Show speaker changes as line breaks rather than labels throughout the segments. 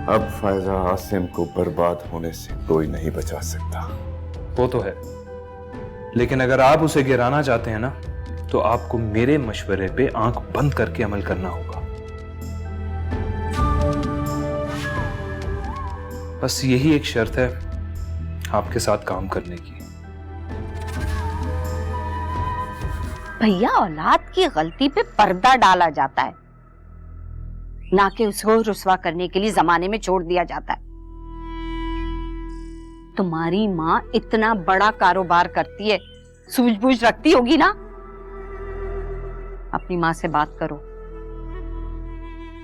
अब फायजा आसिम को बर्बाद होने से कोई नहीं बचा सकता।
वो तो है, लेकिन अगर आप उसे गिराना चाहते हैं ना, तो आपको मेरे मशवरे पे आंख बंद करके अमल करना होगा। बस यही एक शर्त है आपके साथ काम करने की।
भैया, औलाद की गलती पे पर्दा डाला जाता है, ना कि उसको रुस्वा करने के लिए जमाने में छोड़ दिया जाता है। तुम्हारी माँ इतना बड़ा कारोबार करती है, सूझबूझ रखती होगी ना। अपनी माँ से बात करो,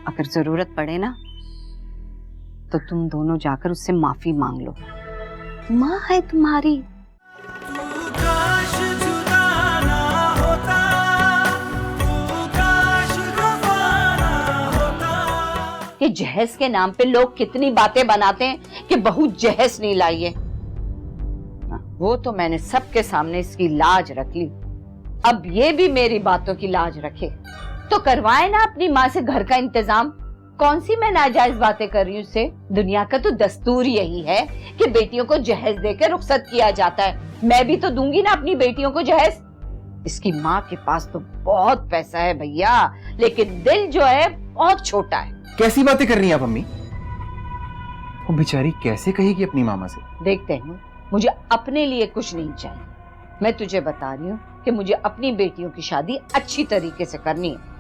अगर जरूरत पड़े ना तो तुम दोनों जाकर उससे माफी मांग लो। माँ है तुम्हारी। कि जहेज के नाम पे लोग कितनी बातें बनाते हैं कि बहू जहेज नहीं लाई है। वो तो मैंने सबके सामने इसकी लाज रख ली, अब ये भी मेरी बातों की लाज रखे तो करवाए ना अपनी माँ से घर का इंतजाम। कौन सी मैं नाजायज बातें कर रही हूँ उससे? दुनिया का तो दस्तूर यही है कि बेटियों को जहेज देकर रुखसत किया जाता है। मैं भी तो दूंगी ना अपनी बेटियों को जहेज। इसकी माँ के पास तो बहुत पैसा है भैया, लेकिन दिल जो है बहुत छोटा है।
कैसी बातें कर रही हैं आप अम्मी? वो बेचारी कैसे कहेगी अपनी मामा से?
देखते हैं, मुझे अपने लिए कुछ नहीं चाहिए। मैं तुझे बता रही हूँ कि मुझे अपनी बेटियों की शादी अच्छी तरीके से करनी है।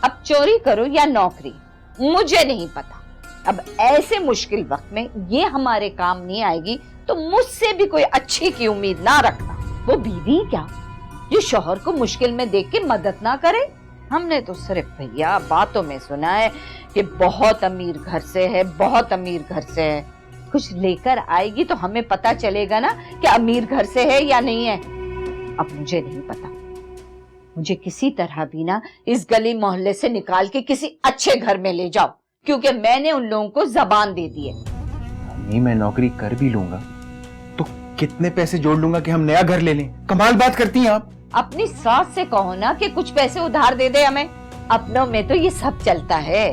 अब चोरी करो या नौकरी मुझे नहीं पता, अब ऐसे मुश्किल वक्त में ये हमारे काम नहीं आएगी तो मुझसे भी कोई अच्छी की उम्मीद ना रखना। वो बीवी क्या जो शौहर को मुश्किल में देख के मदद ना करे? हमने तो सिर्फ भैया बातों में सुना है कि बहुत अमीर घर से है, बहुत अमीर घर से है। कुछ लेकर आएगी तो हमें पता चलेगा ना कि अमीर घर से है या नहीं है। अब मुझे नहीं पता, मुझे किसी तरह भी ना इस गली मोहल्ले से निकाल के किसी अच्छे घर में ले जाओ, क्योंकि मैंने उन लोगों को जबान दे दी है।
नहीं, मैं नौकरी कर भी लूंगा तो कितने पैसे जोड़ लूंगा कि हम नया घर ले लें? कमाल बात करती हैं आप।
अपनी सास से कहो ना कि कुछ पैसे उधार दे दे हमें। अपनों में तो ये सब चलता है,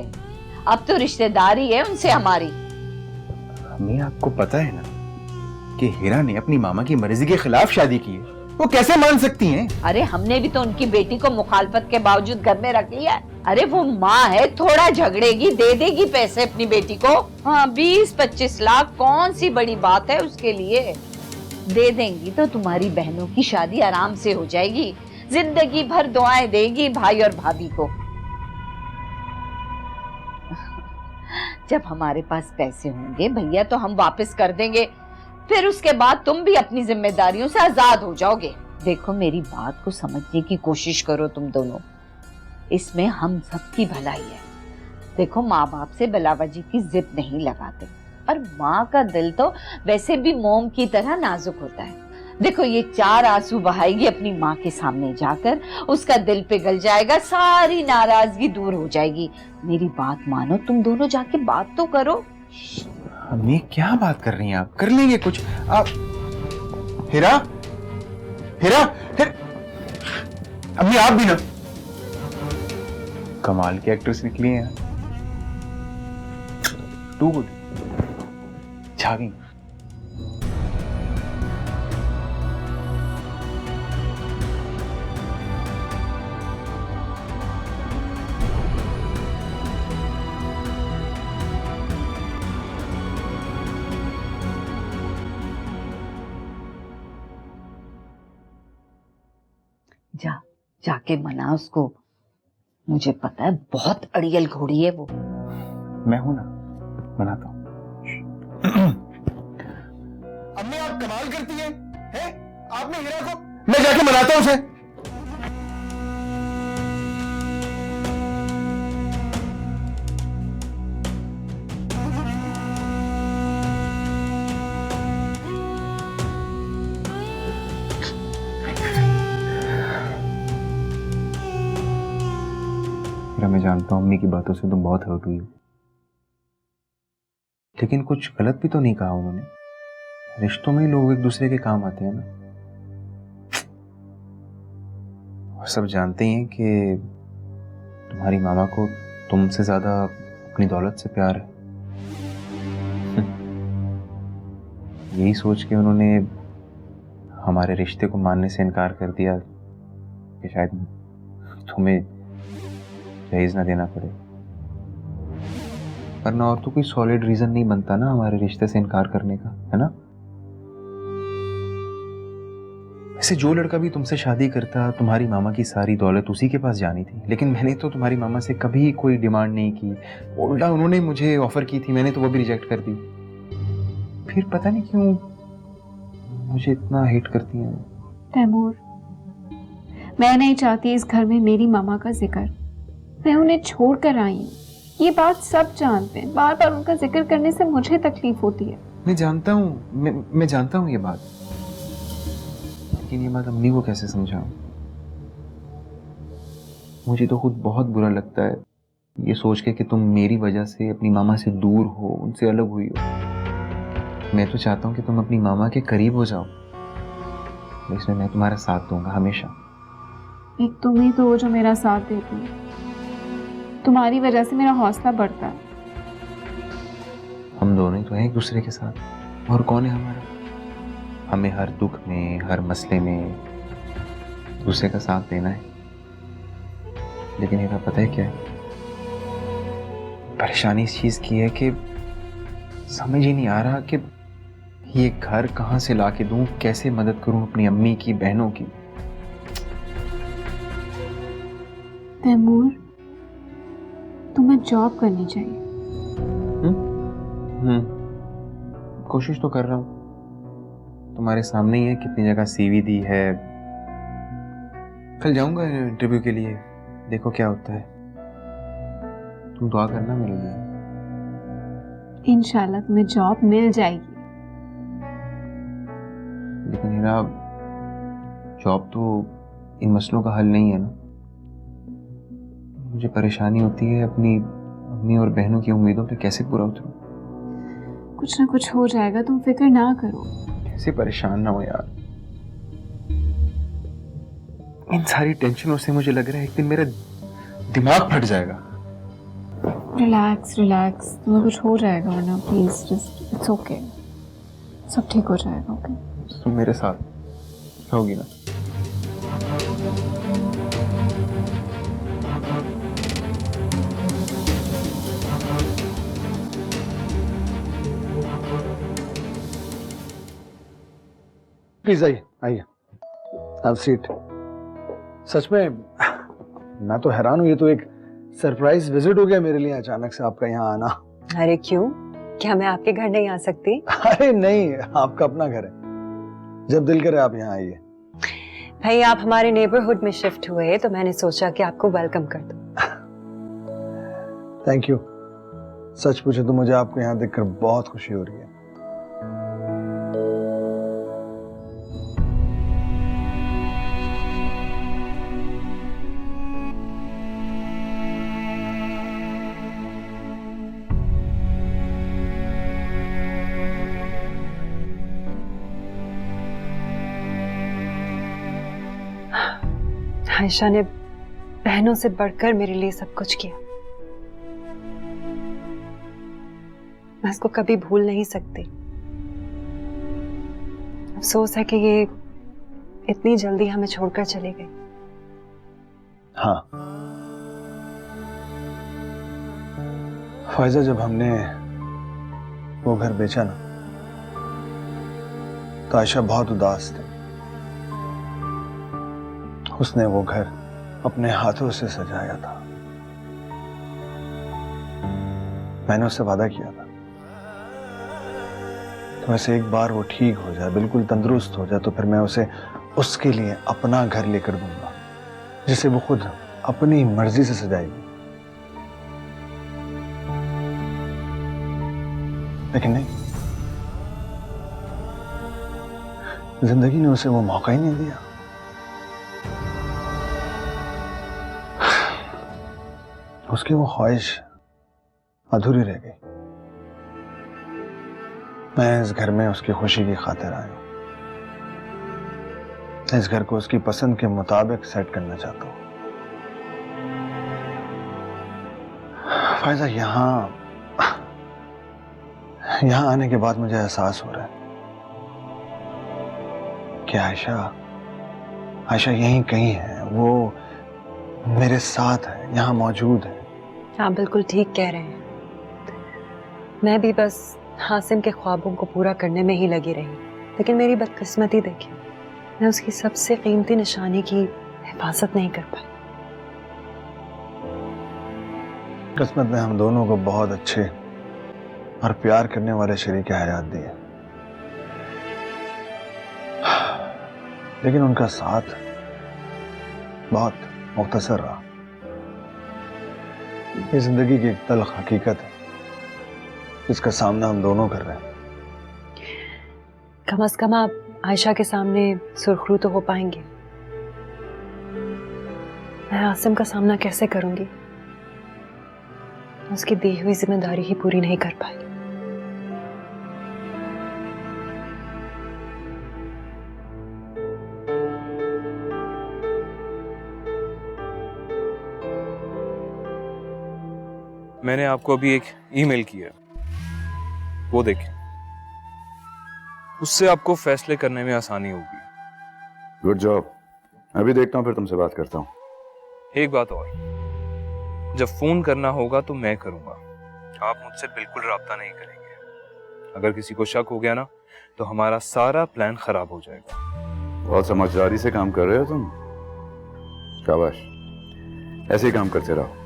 अब तो रिश्तेदारी है उनसे हमारी।
हमें आपको पता है ना कि हीरा ने अपनी मामा की मर्जी के खिलाफ शादी की है, वो कैसे मान सकती हैं?
अरे हमने भी तो उनकी बेटी को मुखालफत के बावजूद घर में रख लिया। अरे वो माँ है, थोड़ा झगड़ेगी, दे देगी पैसे अपनी बेटी को। हाँ, 20-25 लाख कौन सी बड़ी बात है उसके लिए। दे देंगी तो तुम्हारी बहनों की शादी आराम से हो जाएगी, जिंदगी भर दुआएं देगी भाई और भाभी को। जब हमारे पास पैसे होंगे भैया तो हम वापस कर देंगे, फिर उसके बाद तुम भी अपनी जिम्मेदारियों से आजाद हो जाओगे। देखो, मेरी बात को समझने की कोशिश करो तुम दोनों, इसमें हम सबकी भलाई है। देखो, माँ बाप से बिलावजी की जिद नहीं लगाते, और माँ का दिल तो वैसे भी मोम की तरह नाजुक होता है। देखो, ये 4 आंसू बहाएगी अपनी माँ के सामने जाकर, उसका दिल पिघल जाएगा, सारी नाराजगी दूर हो जाएगी। मेरी बात मानो, तुम दोनों जाके बात तो करो।
अम्मी क्या बात कर रही हैं आप? कर लेंगे कुछ। आप हीरा, हीरा, अम्मी आप भी ना कमाल की एक्ट्रेस निकली हैं। टू गुड, छा गई।
जाके मना उसको, मुझे पता है बहुत अड़ियल घोड़ी है वो।
मैं हूं ना, मनाता हूं। अम्मी आप कमाल करती हैं, आपने हीरा को। मैं जाके मनाता हूं उसे। मैं जानता हूं अम्मी की बातों से तुम बहुत हर्ट हुई हो, लेकिन कुछ गलत भी तो नहीं कहा उन्होंने। रिश्तों में ही लोग एक दूसरे के काम आते हैं ना। और सब जानते हैं कि तुम्हारी मामा को तुमसे ज्यादा अपनी दौलत से प्यार है। यही सोच के उन्होंने हमारे रिश्ते को मानने से इनकार कर दिया कि शायद तुम्हें दहेज ना देना पड़े। वरना और तो कोई सॉलिड रीजन नहीं बनता ना हमारे रिश्ते से इनकार करने का, है ना? वैसे जो लड़का भी तुमसे शादी करता, तुम्हारी मामा की सारी दौलत उसी के पास जानी थी। लेकिन मैंने तो तुम्हारी मामा से कभी कोई डिमांड नहीं की, उल्टा उन्होंने मुझे ऑफर की थी, मैंने तो वो भी रिजेक्ट कर दी। फिर पता नहीं क्यों मुझे इतना हेट करती हैं।
तैमूर, मैं नहीं चाहती इस घर में मेरी मामा का जिक्र। मैं उन्हें छोड़ कर आई हूँ, ये बात सब जानते हैं। बार बार उनका जिक्र करने से मुझे तकलीफ होती है।
मैं जानता हूँ, मैं जानता हूँ ये बात, लेकिन ये बात अम्मी को कैसे समझाऊं? मुझे तो खुद बहुत बुरा लगता है ये सोच के कि तुम मेरी वजह से अपनी मामा से दूर हो, उनसे अलग हुई हो। मैं तो चाहता हूँ कि तुम अपनी मामा के करीब हो जाओ, इसमें मैं तुम्हारा साथ दूंगा हमेशा।
एक तुम ही तो हो जो मेरा साथ देती हो। तुम्हारी वजह से मेरा हौसला बढ़ता है।
हम दोनों ही तो हैं एक दूसरे के साथ, और कौन है हमारा? हमें हर दुख में, हर मसले में दूसरे का साथ देना है। लेकिन ये पता है क्या है? परेशानी इस चीज की है कि समझ ही नहीं आ रहा कि ये घर कहां से लाके दूं, कैसे मदद करूं अपनी अम्मी की, बहनों की।
तैमूर, तुम्हें जॉब करनी चाहिए।
कोशिश तो कर रहा हूं, तुम्हारे सामने ही है कितनी जगह सीवी दी है। कल जाऊंगा इंटरव्यू के लिए, देखो क्या होता है। तुम दुआ करना मेरे लिए।
इंशाल्लाह तुम्हें जॉब मिल जाएगी।
लेकिन मेरा जॉब तो इन मसलों का हल नहीं है ना। मुझे परेशानी होती है अपनी अम्मी और बहनों की उम्मीदों पे कैसे पूरा उतरूं।
कुछ ना कुछ हो जाएगा, तुम फिक्र ना करो।
कैसे परेशान ना हो यार। इन सारी टेंशनों से मुझे लग रहा है एक दिन मेरा दिमाग फट जाएगा।
रिलैक्स रिलैक्स, तुम्हें कुछ हो जाएगा, वरना प्लीज जस्ट इट्स ओके, सब ठीक हो जाएगा। ओके,
तुम मेरे साथ रहोगी ना?
प्लीज आइए आइए, हैव सीट। सच में मैं तो हैरान हूँ, ये तो एक सरप्राइज विजिट हो गया मेरे लिए अचानक से आपका यहाँ आना।
अरे क्यों, क्या मैं आपके घर नहीं आ सकती?
अरे नहीं, आपका अपना घर है, जब दिल करे आप यहाँ आइए।
भाई आप हमारे नेबरहुड में शिफ्ट हुए तो मैंने सोचा कि आपको वेलकम कर दूं।
Thank you. सच पूछे तो मुझे आपको यहाँ देखकर बहुत खुशी हो रही है।
आयशा ने बहनों से बढ़कर मेरे लिए सब कुछ किया। मैं इसको कभी भूल नहीं सकती। अफसोस है कि ये इतनी जल्दी हमें छोड़कर चली गई।
हाँ फायजा, जब हमने वो घर बेचा ना तो आयशा बहुत उदास थी। उसने वो घर अपने हाथों से सजाया था। मैंने उससे वादा किया था तो वैसे एक बार वो ठीक हो जाए, बिल्कुल तंदुरुस्त हो जाए, तो फिर मैं उसे उसके लिए अपना घर लेकर दूंगा, जिसे वो खुद अपनी मर्जी से सजाएगी। लेकिन नहीं, जिंदगी ने उसे वो मौका ही नहीं दिया। उसकी वो ख्वाहिश अधूरी रह गई। मैं इस घर में उसकी खुशी की खातिर आया हूं। इस घर को उसकी पसंद के मुताबिक सेट करना चाहता हूं। फायजा, यहाँ आने के बाद मुझे एहसास हो रहा है कि आयशा यहीं कहीं है, वो मेरे साथ है, यहाँ मौजूद है।
आप बिल्कुल ठीक कह रहे हैं। मैं भी बस हासिम के ख्वाबों को पूरा करने में ही लगी रही, लेकिन मेरी बदकिस्मती देखिए, मैं उसकी सबसे कीमती निशानी की हिफाजत नहीं कर पाई।
किस्मत ने हम दोनों को बहुत अच्छे और प्यार करने वाले शरीक हयात दिए, लेकिन उनका साथ बहुत मुख्तसर रहा। ये जिंदगी की एक तल्ख हकीकत है जिसका सामना हम दोनों कर रहे हैं।
कम से कम आप आयशा के सामने सुरखरू तो हो पाएंगे। मैं आसिम का सामना कैसे करूंगी? उसकी दी हुई जिम्मेदारी ही पूरी नहीं कर पाई।
मैंने आपको अभी एक ईमेल किया, वो देखें, उससे आपको फैसले करने में आसानी होगी।
Good job. अभी देखता हूँ, फिर तुमसे बात करता हूँ।
एक बात और, जब फोन करना होगा तो मैं करूंगा, आप मुझसे बिल्कुल राब्ता नहीं करेंगे। अगर किसी को शक हो गया ना तो हमारा सारा प्लान खराब हो जाएगा।
बहुत समझदारी से काम कर रहे हो तुम, शाबाश, ऐसे ही काम करते रहो।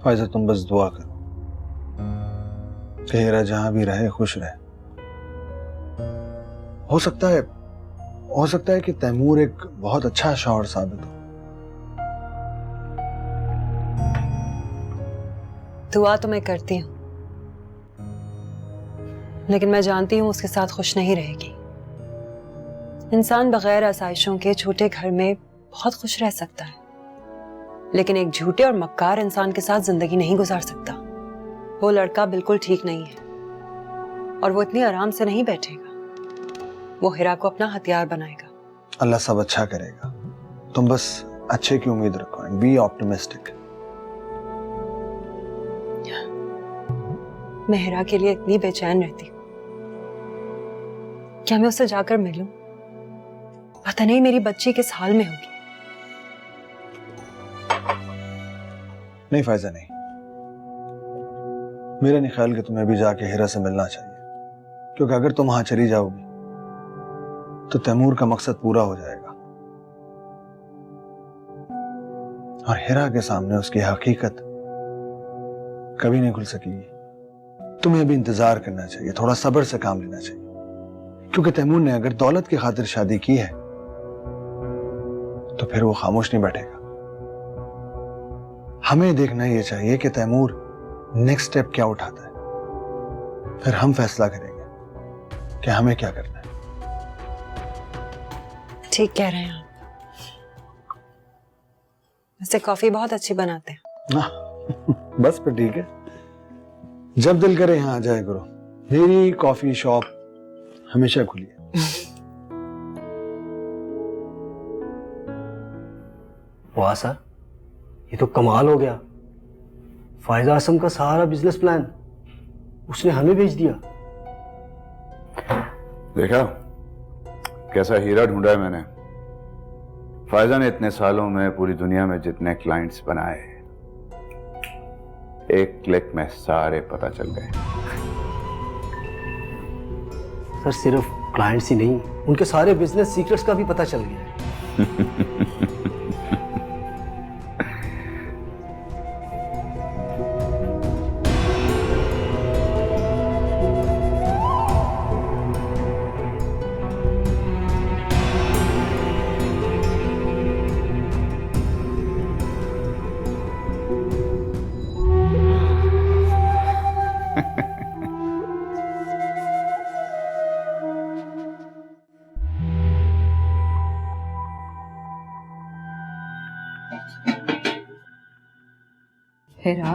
फायजा, तुम बस दुआ करो कि हीरा जहां भी रहे खुश रहे। हो सकता है कि तैमूर एक बहुत अच्छा शौहर साबित हो।
दुआ तो मैं करती हूँ, लेकिन मैं जानती हूँ उसके साथ खुश नहीं रहेगी। इंसान बगैर आसाइशों के छोटे घर में बहुत खुश रह सकता है, लेकिन एक झूठे और मक्कार इंसान के साथ जिंदगी नहीं गुजार सकता। वो लड़का बिल्कुल ठीक नहीं है और वो इतनी आराम से नहीं बैठेगा। वो हिरा को अपना हथियार बनाएगा।
अल्लाह सब अच्छा करेगा, तुम बस अच्छे की उम्मीद रखो एंड बी ऑप्टिमिस्टिक।
मैं हिरा के लिए इतनी बेचैन रहती हूँ। क्या मैं उससे जाकर मिलूं? पता नहीं मेरी बच्ची किस हाल में होगी।
नहीं फायजा, नहीं, मेरा नहीं ख्याल कि तुम्हें भी जाके हिरा से मिलना चाहिए, क्योंकि अगर तुम वहां चली जाओगी तो तैमूर का मकसद पूरा हो जाएगा और हिरा के सामने उसकी हकीकत कभी नहीं खुल सकेगी। तुम्हें भी इंतजार करना चाहिए, थोड़ा सब्र से काम लेना चाहिए, क्योंकि तैमूर ने अगर दौलत की खातिर शादी की है तो फिर वो खामोश नहीं बैठेगा। हमें देखना ये चाहिए कि तैमूर नेक्स्ट स्टेप क्या उठाता है, फिर हम फैसला करेंगे कि हमें क्या करना है।
ठीक कह रहे हैं आप। वैसे कॉफी बहुत अच्छी बनाते हैं।
बस फिर ठीक है, जब दिल करे यहाँ आ जाए करो। मेरी कॉफी शॉप हमेशा खुली है।
वाह सर, ये तो कमाल हो गया। फायजा आसम का सारा बिजनेस प्लान उसने हमें भेज दिया।
देखा कैसा हीरा ढूंढा है मैंने। फायजा ने इतने सालों में पूरी दुनिया में जितने क्लाइंट्स बनाए, एक क्लिक में सारे पता चल गए।
सर सिर्फ क्लाइंट्स ही नहीं, उनके सारे बिजनेस सीक्रेट्स का भी पता चल गया।
हेरा,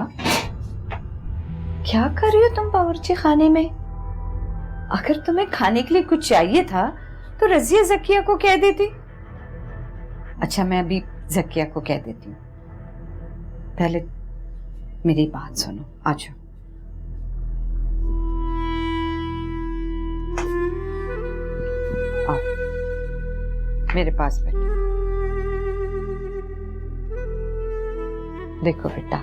क्या कर रही हो तुम बावर्ची खाने में? अगर तुम्हें खाने के लिए कुछ चाहिए था तो रजिया जकिया को कह देती। अच्छा, मैं अभी जकिया को कह देती हूँ। पहले मेरी बात सुनो, आ जाओ। आओ, मेरे पास बैठो। देखो बेटा,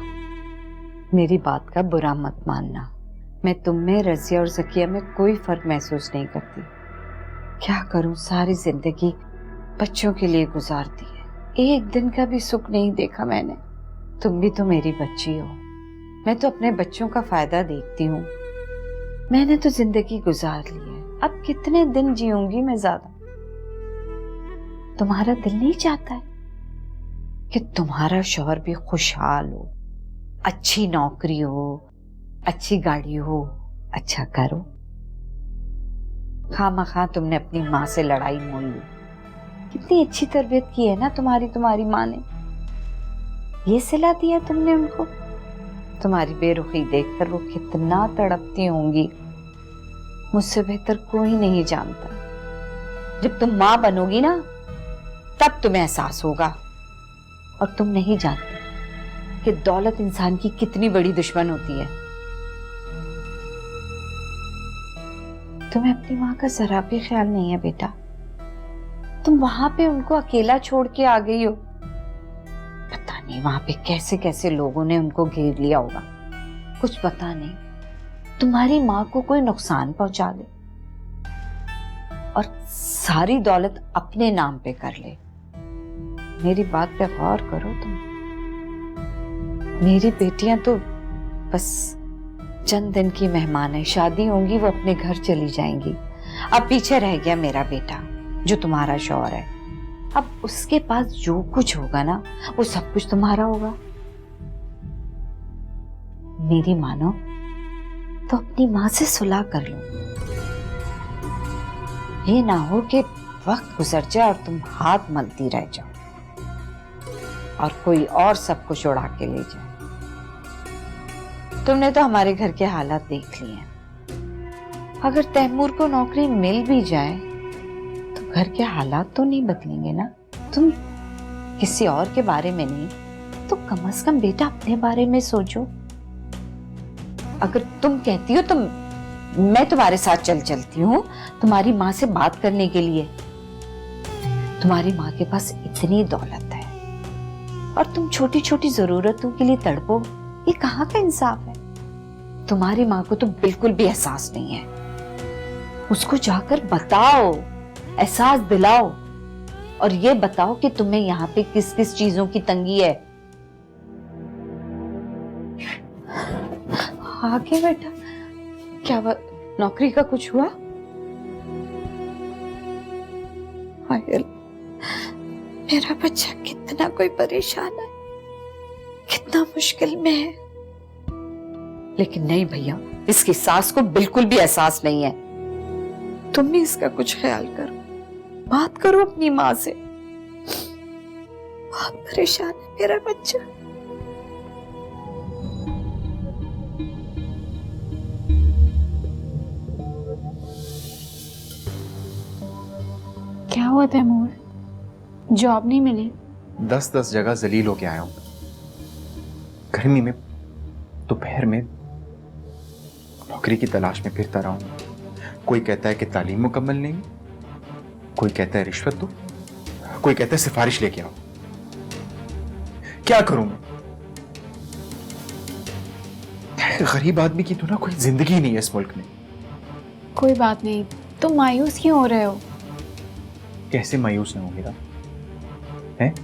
मेरी बात का बुरा मत मानना। मैं तुम में, रजिया और जकिया में कोई फर्क महसूस नहीं करती। क्या करूं, सारी जिंदगी बच्चों के लिए गुजार दी है, एक दिन का भी सुख नहीं देखा मैंने। तुम भी तो मेरी बच्ची हो, मैं तो अपने बच्चों का फायदा देखती हूँ। मैंने तो जिंदगी गुजार ली है, अब कितने दिन जीऊंगी मैं ज्यादा। तुम्हारा दिल नहीं चाहता है कि तुम्हारा शौहर भी खुशहाल हो, अच्छी नौकरी हो, अच्छी गाड़ी हो, अच्छा करो? खामखा तुमने अपनी माँ से लड़ाई मोल ली। कितनी अच्छी तरबियत की है ना तुम्हारी माँ ने। ये सिला दिया तुमने उनको। तुम्हारी बेरुखी देखकर वो कितना तड़पती होंगी, मुझसे बेहतर कोई नहीं जानता। जब तुम माँ बनोगी ना, तब तुम्हें एहसास होगा। और तुम नहीं जानती कि दौलत इंसान की कितनी बड़ी दुश्मन होती है। तुम्हें अपनी माँ का जरा भी ख्याल नहीं है बेटा। तुम वहां पे उनको अकेला छोड़ के आ गई हो। पता नहीं वहां पे कैसे कैसे लोगों ने उनको घेर लिया होगा, कुछ पता नहीं। तुम्हारी माँ को कोई नुकसान पहुंचा दे और सारी दौलत अपने नाम पे कर ले। मेरी बात पे गौर करो तुम। मेरी बेटियां तो बस चंद दिन की मेहमान है, शादी होंगी वो अपने घर चली जाएंगी। अब पीछे रह गया मेरा बेटा जो तुम्हारा शौहर है। अब उसके पास जो कुछ होगा ना, वो सब कुछ तुम्हारा होगा। मेरी मानो तो अपनी माँ से सुलह कर लो। ये ना हो कि वक्त गुजर जाए और तुम हाथ मलती रह जाओ और कोई और सब कुछ उड़ा के ले जाए। तुमने तो हमारे घर के हालात देख लिए हैं। अगर तैमूर को नौकरी मिल भी जाए तो घर के हालात तो नहीं बदलेंगे ना। तुम किसी और के बारे में नहीं तो कम से कम बेटा अपने बारे में सोचो। अगर तुम कहती हो तो मैं तुम्हारे साथ चलती हूँ तुम्हारी माँ से बात करने के लिए। तुम्हारी माँ के पास इतनी दौलत है और तुम छोटी छोटी जरूरतों के लिए तड़पो, ये कहाँ का इंसाफ है? तुम्हारी माँ को तो बिल्कुल भी एहसास नहीं है। उसको जाकर बताओ, एहसास दिलाओ और ये बताओ कि तुम्हें यहाँ पे किस किस चीजों की तंगी है। आगे बेटा, क्या बात, नौकरी का कुछ हुआ? मेरा बच्चा कितना कोई परेशान है, कितना मुश्किल में है। लेकिन नहीं भैया, इसकी सास को बिल्कुल भी एहसास नहीं है। तुम भी इसका कुछ ख्याल करो, बात करो अपनी माँ से। बहुत परेशान है मेरा बच्चा।
क्या हुआ तैमूर? जॉब नहीं मिली?
10 जगह जलील होके आया हूं। गर्मी में, दोपहर में नौकरी की तलाश में फिरता रहा हूं। कोई कहता है कि तालीम मुकम्मल नहीं, कोई कहता है रिश्वत दो, कोई कहता है सिफारिश लेके आओ। क्या करूं मैं? गरीब आदमी की तो ना कोई जिंदगी नहीं है इस मुल्क में।
कोई बात नहीं, तुम मायूस क्यों हो रहे हो?
कैसे मायूस ना हो मेरा? है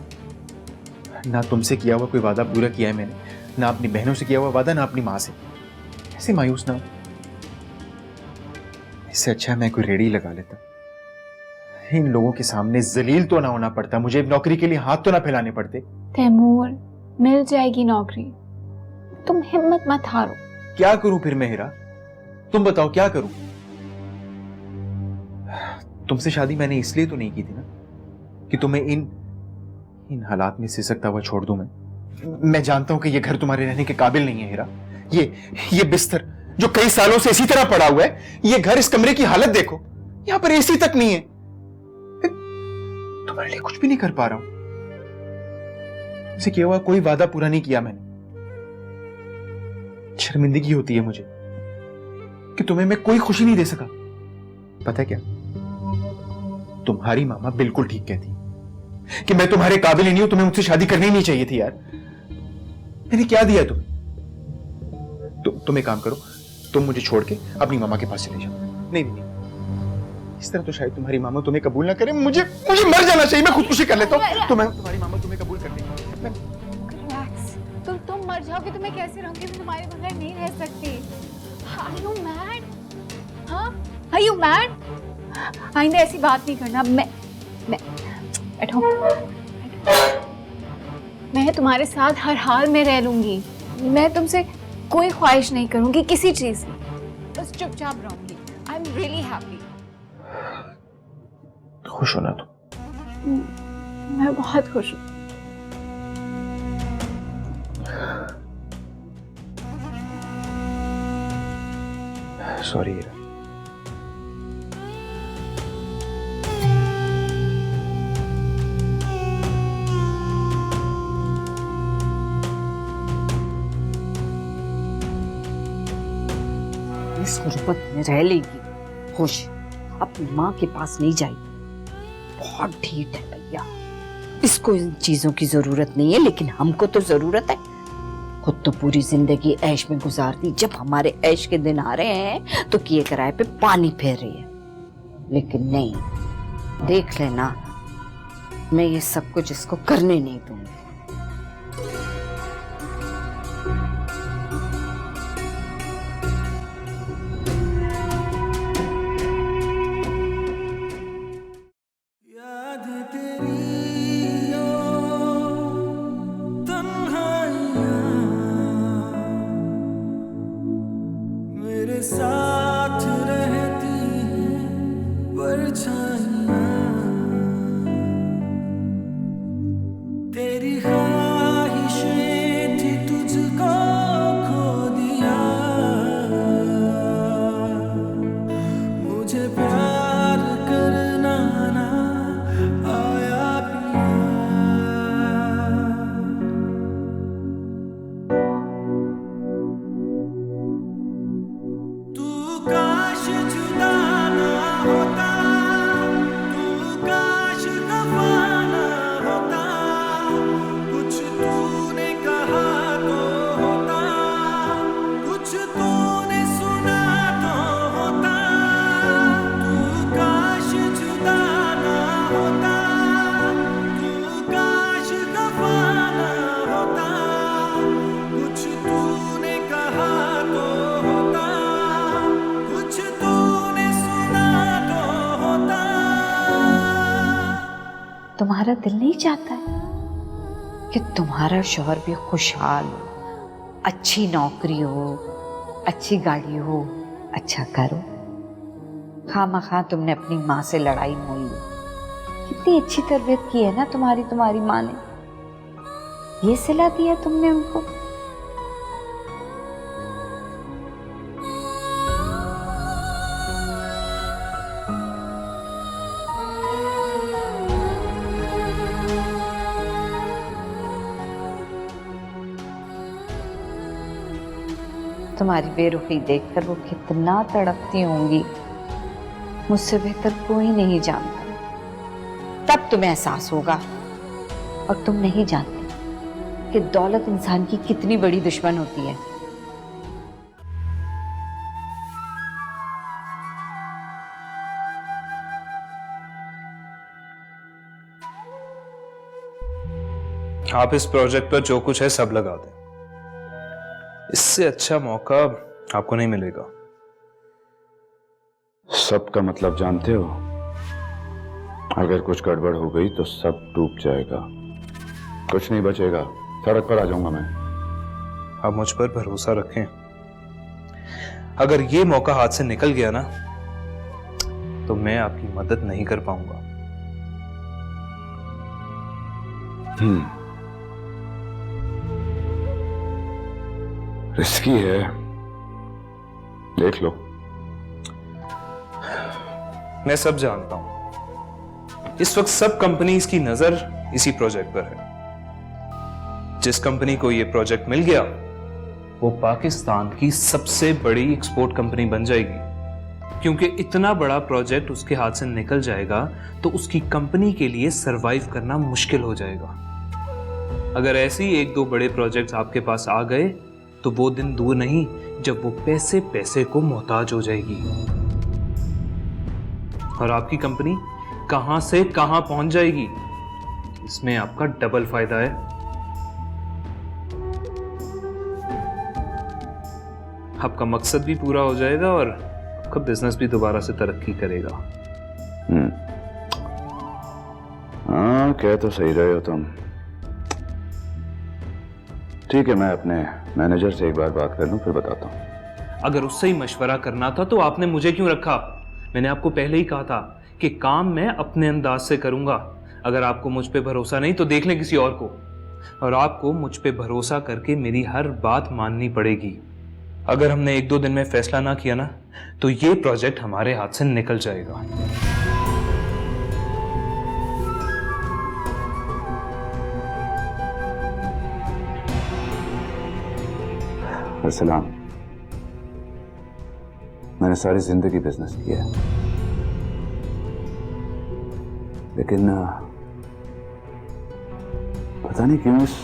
ना तुमसे किया हुआ कोई वादा पूरा किया है मैंने, ना अपनी बहनों से किया हुआ वादा, ना अपनी माँ से। कैसे मायूस ना हो? इससे अच्छा मैं कोई रेडी लगा लेता। इन लोगों के सामने जलील तो ना होना पड़ता, मुझे नौकरी के लिए हाथ तो ना फैलाने पड़ते।
तैमूर, मिल जाएगी नौकरी, तुम हिम्मत मत हारो।
क्या करूं फिर मैं हीरा? तुम बताओ क्या करूं? तुमसे शादी मैंने इसलिए तो नहीं की थी ना कि तुम्हें इन हालात में सिसकता हुआ छोड़ दूं मैं। मैं जानता हूं कि ये घर तुम्हारे रहने के काबिल नहीं है हीरा। ये बिस्तर जो कई सालों से इसी तरह पड़ा हुआ है, ये घर, इस कमरे की हालत देखो, यहां पर एसी तक नहीं है। तुम्हारे लिए कुछ भी नहीं कर पा रहा हूं। मुझसे किया हुआ कोई वादा पूरा नहीं किया मैंने। शर्मिंदगी होती है मुझे कि तुम्हें मैं कोई खुशी नहीं दे सका। पता है क्या, तुम्हारी मामा बिल्कुल ठीक कहती कि मैं तुम्हारे काबिल ही नहीं हूं, तुम्हें मुझसे शादी करनी ही नहीं चाहिए थी यार। मैंने क्या दिया तुम्हें? तुम एक काम करो, तुम मुझे छोड़ के अपनी मामा के पास चले जाओ। नहीं नहीं, इस तरह तो शायद तुम्हारी मामा तुम्हें कबूल ना करे। मुझे मर जाना चाहिए, मैं खुदकुशी कर लेता हूं, तो मैं तुम्हारी मामा तुम्हें कबूल कर देगी।
रिलैक्स, तुम मर जाओगे तो मैं कैसे रहूंगी? मैं तुम्हारे बगैर नहीं रह सकती। Are you mad? हाँ? Are you mad? आइंदा ऐसी बात नहीं करना। मैं बैठो। मैं तुम्हारे साथ हर हाल में रह लूंगी। मैं तुमसे कोई ख्वाहिश नहीं करूंगी किसी चीज की, बस चुपचाप रहूंगी। I am really happy.
खुश हो ना तुम?
मैं बहुत खुश हूँ।
सॉरी।
इस गुर्बत में रह लेगी खुश, अपनी माँ के पास नहीं जाएगी। बहुत ढीठ है भैया, इसको इन चीजों की जरूरत नहीं है, लेकिन हमको तो जरूरत है। खुद तो पूरी जिंदगी ऐश में गुजार दी, जब हमारे ऐश के दिन आ रहे हैं तो किए कराए पे पानी फेर रही है। लेकिन नहीं, देख लेना, मैं ये सब कुछ इसको करने नहीं दूंगी।
साथ रहती हैं परछाइयां, तेरी ख्वाहिशें थी तुझको खो दिया, मुझे प्यार करना ना आया पिया। काश जुदा ना होता, तू काश दफा ना होता, कुछ तूने कहा तो होता, कुछ तूने सुना तो होता। तू काश जुदा ना होता, तू काश दफा ना होता, कुछ तूने कहा तो होता, कुछ तूने सुना तो होता।
तुम्हारा दिल नहीं चाहता है कि तुम्हारा शौहर भी खुशहाल हो, अच्छी नौकरी हो, अच्छी गाड़ी हो, अच्छा करो? खामखा तुमने अपनी माँ से लड़ाई मोल ली। कितनी अच्छी तरबियत की है ना तुम्हारी माँ ने, ये सिला दिया तुमने उनको। तुम्हारी बेरुखी देखकर वो कितना तड़पती होंगी, मुझसे बेहतर कोई नहीं जानता। तब तुम्हें एहसास होगा, और तुम नहीं जानती कि दौलत इंसान की कितनी बड़ी दुश्मन होती है।
आप इस प्रोजेक्ट पर जो कुछ है सब लगा दें, इससे अच्छा मौका आपको नहीं मिलेगा।
सब का मतलब जानते हो? अगर कुछ गड़बड़ हो गई तो सब डूब जाएगा, कुछ नहीं बचेगा, सड़क पर आ जाऊंगा मैं।
आप मुझ पर भरोसा रखें, अगर ये मौका हाथ से निकल गया ना तो मैं आपकी मदद नहीं कर पाऊंगा।
रिस्की है, देख लो।
मैं सब जानता हूं। इस वक्त सब कंपनीज की नजर इसी प्रोजेक्ट पर है। जिस कंपनी को ये प्रोजेक्ट मिल गया वो पाकिस्तान की सबसे बड़ी एक्सपोर्ट कंपनी बन जाएगी, क्योंकि इतना बड़ा प्रोजेक्ट उसके हाथ से निकल जाएगा तो उसकी कंपनी के लिए सरवाइव करना मुश्किल हो जाएगा। अगर ऐसे ही एक दो बड़े प्रोजेक्ट्स आपके पास आ गए तो वो दिन दूर नहीं जब वो पैसे पैसे को मोहताज हो जाएगी, और आपकी कंपनी कहां से कहां पहुंच जाएगी, इसमें आपका डबल फायदा है। आपका मकसद भी पूरा हो जाएगा और आपका बिजनेस भी दोबारा से तरक्की करेगा।
हाँ, कह तो सही रहे हो तुम। ठीक है, मैं अपने मैनेजर से एक बार बात कर लूं, फिर बताता हूं।
अगर उससे ही मशवरा करना था तो आपने मुझे क्यों रखा? मैंने आपको पहले ही कहा था कि काम मैं अपने अंदाज से करूंगा। अगर आपको मुझ पे भरोसा नहीं तो देख लें किसी और को, और आपको मुझ पे भरोसा करके मेरी हर बात माननी पड़ेगी। अगर हमने एक दो दिन में फैसला ना किया ना तो ये प्रोजेक्ट हमारे हाथ से निकल जाएगा।
सलाम। मैंने सारी जिंदगी बिजनेस किया है, लेकिन पता नहीं क्यों इस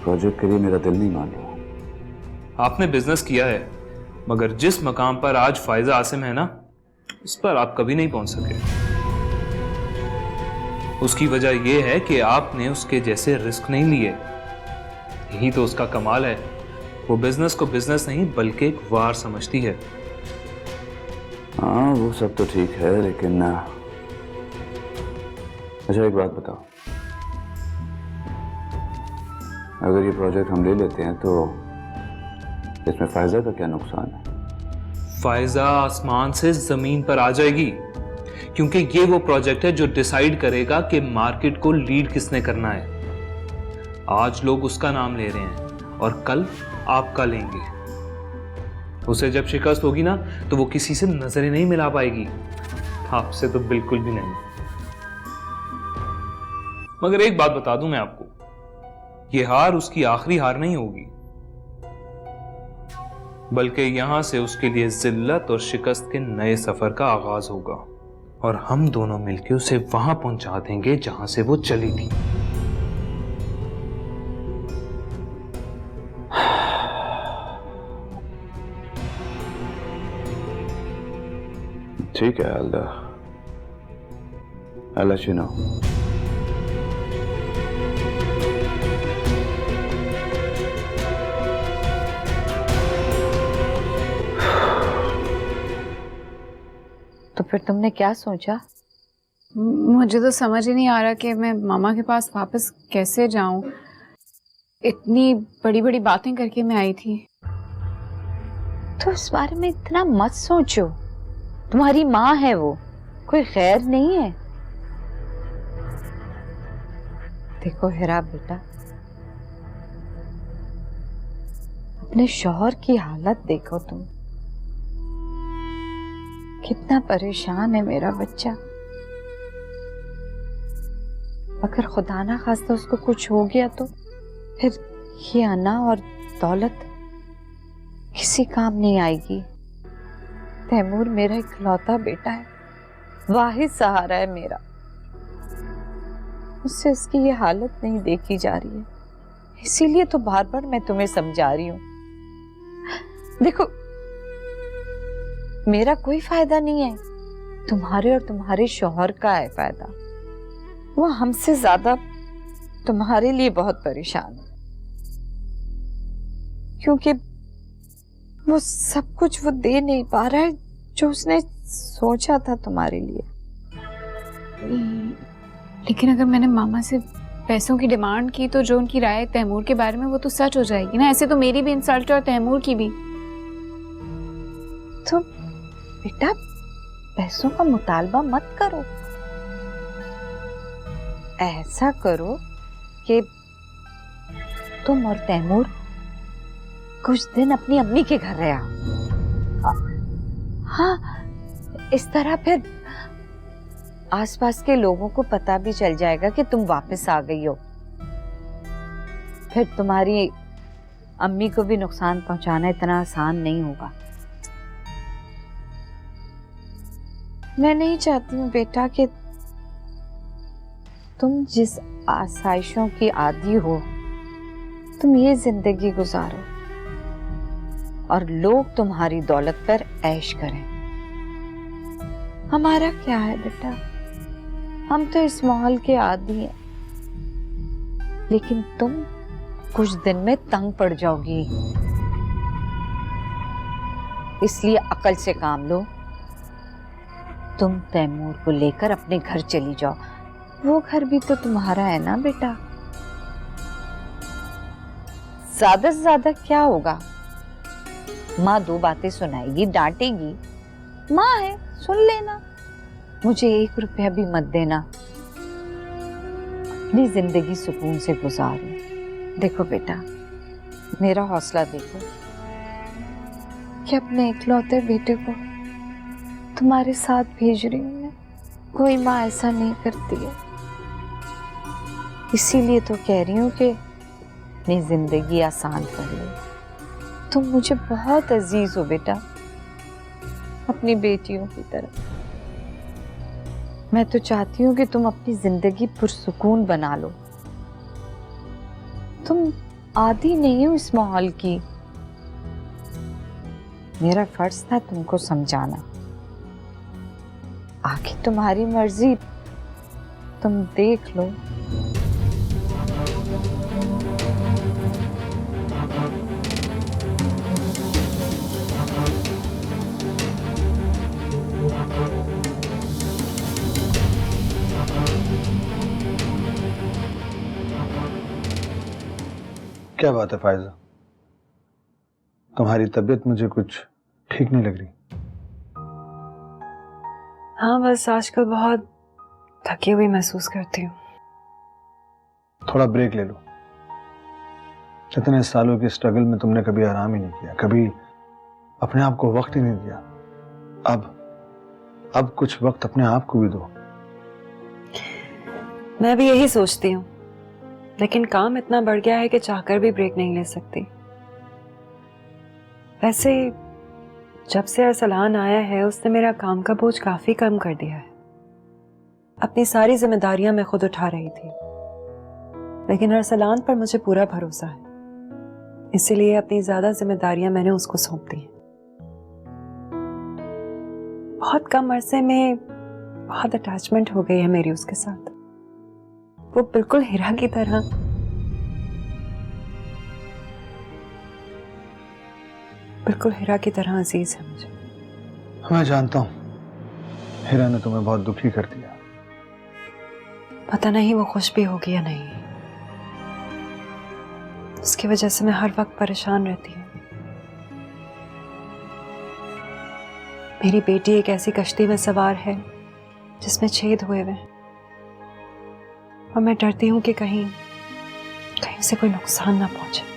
प्रोजेक्ट के लिए मेरा दिल नहीं मान रहा।
आपने बिजनेस किया है, मगर जिस मकाम पर आज फायजा आसिम है ना, उस पर आप कभी नहीं पहुंच सके। उसकी वजह यह है कि आपने उसके जैसे रिस्क नहीं लिए। यही तो उसका कमाल है। वो बिजनेस को बिजनेस नहीं बल्कि एक वार समझती है।
हाँ, वो सब तो ठीक है, लेकिन अच्छा एक बात बताओ, अगर ये प्रोजेक्ट हम ले लेते हैं तो इसमें फायजा का क्या नुकसान है?
फायजा आसमान से जमीन पर आ जाएगी, क्योंकि ये वो प्रोजेक्ट है जो डिसाइड करेगा कि मार्केट को लीड किसने करना है। आज लोग उसका नाम ले रहे हैं और कल आपका लेंगे। उसे जब शिकस्त होगी ना तो वो किसी से नजरें नहीं मिला पाएगी, आपसे तो बिल्कुल भी नहीं। मगर एक बात बता दूं मैं आपको, ये हार उसकी आखिरी हार नहीं होगी, बल्कि यहां से उसके लिए जिल्लत और शिकस्त के नए सफर का आगाज होगा, और हम दोनों मिलकर उसे वहां पहुंचा देंगे जहां से वो चली थी।
ठीक है, I'll let you know.
तो फिर तुमने क्या सोचा?
मुझे तो समझ ही नहीं आ रहा कि मैं मामा के पास वापस कैसे जाऊं। इतनी बड़ी बड़ी बातें करके मैं आई थी।
तो इस बारे में इतना मत सोचो, तुम्हारी माँ है वो, कोई खैर नहीं है। देखो हिरा बेटा, अपने शौहर की हालत देखो तुम, कितना परेशान है मेरा बच्चा। अगर खुदा ना खास्ता उसको कुछ हो गया तो फिर ये अना और दौलत किसी काम नहीं आएगी। तैमूर मेरा इकलौता बेटा है, वाहिद सहारा है मेरा। उससे उसकी ये हालत नहीं देखी जा रही है, इसीलिए तो बार बार मैं तुम्हें समझा रही हूँ। देखो, मेरा कोई फायदा नहीं है, तुम्हारे और तुम्हारे शौहर का है फायदा। वो हमसे ज्यादा तुम्हारे लिए बहुत परेशान है, क्योंकि वो सब कुछ वो दे नहीं पा रहा है जो उसने सोचा था तुम्हारे लिए।
लेकिन अगर मैंने मामा से पैसों की डिमांड की तो जो उनकी राय तैमूर के बारे में वो तो सच हो जाएगी ना। ऐसे तो मेरी भी इंसल्ट है और तैमूर की भी।
तो बेटा, पैसों का मुतालबा मत करो। ऐसा करो कि तुम और तैमूर कुछ दिन अपनी अम्मी के घर रहा। हाँ, इस तरह फिर आसपास के लोगों को पता भी चल जाएगा कि तुम वापस आ गई हो। फिर तुम्हारी अम्मी को भी नुकसान पहुंचाना इतना आसान नहीं होगा। मैं नहीं चाहती हूँ बेटा कि तुम जिस आसाइशों की आदी हो तुम ये जिंदगी गुजारो और लोग तुम्हारी दौलत पर ऐश करें। हमारा क्या है बेटा, हम तो इस माहौल के आदी हैं, लेकिन तुम कुछ दिन में तंग पड़ जाओगी। इसलिए अकल से काम लो। तुम तैमूर को लेकर अपने घर चली जाओ, वो घर भी तो तुम्हारा है ना बेटा। ज्यादा से ज्यादा क्या होगा, माँ 2 बातें सुनाएगी, डांटेगी, माँ है सुन लेना। मुझे 1 रुपया भी मत देना, अपनी जिंदगी सुकून से गुजारो। देखो बेटा, मेरा हौसला देखो कि अपने इकलौते बेटे को तुम्हारे साथ भेज रही हूँ मैं। कोई माँ ऐसा नहीं करती है, इसीलिए तो कह रही हूँ कि अपनी जिंदगी आसान कर लो। तुम मुझे बहुत अजीज हो बेटा, अपनी बेटियों की तरह। मैं तो चाहती हूँ कि तुम अपनी जिंदगी पुरसुकून बना लो। तुम आदी नहीं हो इस माहौल की। मेरा फर्ज था तुमको समझाना। आगे तुम्हारी मर्जी, तुम देख लो।
क्या बात है फायजा, तुम्हारी तबीयत मुझे कुछ ठीक नहीं लग रही।
हाँ, बस आजकल बहुत थकी हुई महसूस करती हूँ।
थोड़ा ब्रेक ले लो। इतने सालों की स्ट्रगल में तुमने कभी आराम ही नहीं किया, कभी अपने आप को वक्त ही नहीं दिया। अब कुछ वक्त अपने आप को भी दो।
मैं भी यही सोचती हूँ, लेकिन काम इतना बढ़ गया है कि चाहकर भी ब्रेक नहीं ले सकती। वैसे जब से अरसलान आया है उसने मेरा काम का बोझ काफी कम कर दिया है। अपनी सारी जिम्मेदारियां मैं खुद उठा रही थी, लेकिन अरसलान पर मुझे पूरा भरोसा है, इसीलिए अपनी ज्यादा जिम्मेदारियां मैंने उसको सौंप दी। बहुत कम अरसे में बहुत अटैचमेंट हो गई है मेरी उसके साथ। वो बिल्कुल हीरा की तरह, बिल्कुल हीरा की तरह अजीज है मुझे।
मैं जानता हूं हीरा ने तुम्हें बहुत दुखी कर दिया।
पता नहीं वो खुश भी होगी या नहीं। उसकी वजह से मैं हर वक्त परेशान रहती हूँ। मेरी बेटी एक ऐसी कश्ती में सवार है जिसमें छेद हुए हुए हैं, और मैं डरती हूँ कि कहीं उसे कोई नुकसान ना पहुंचे।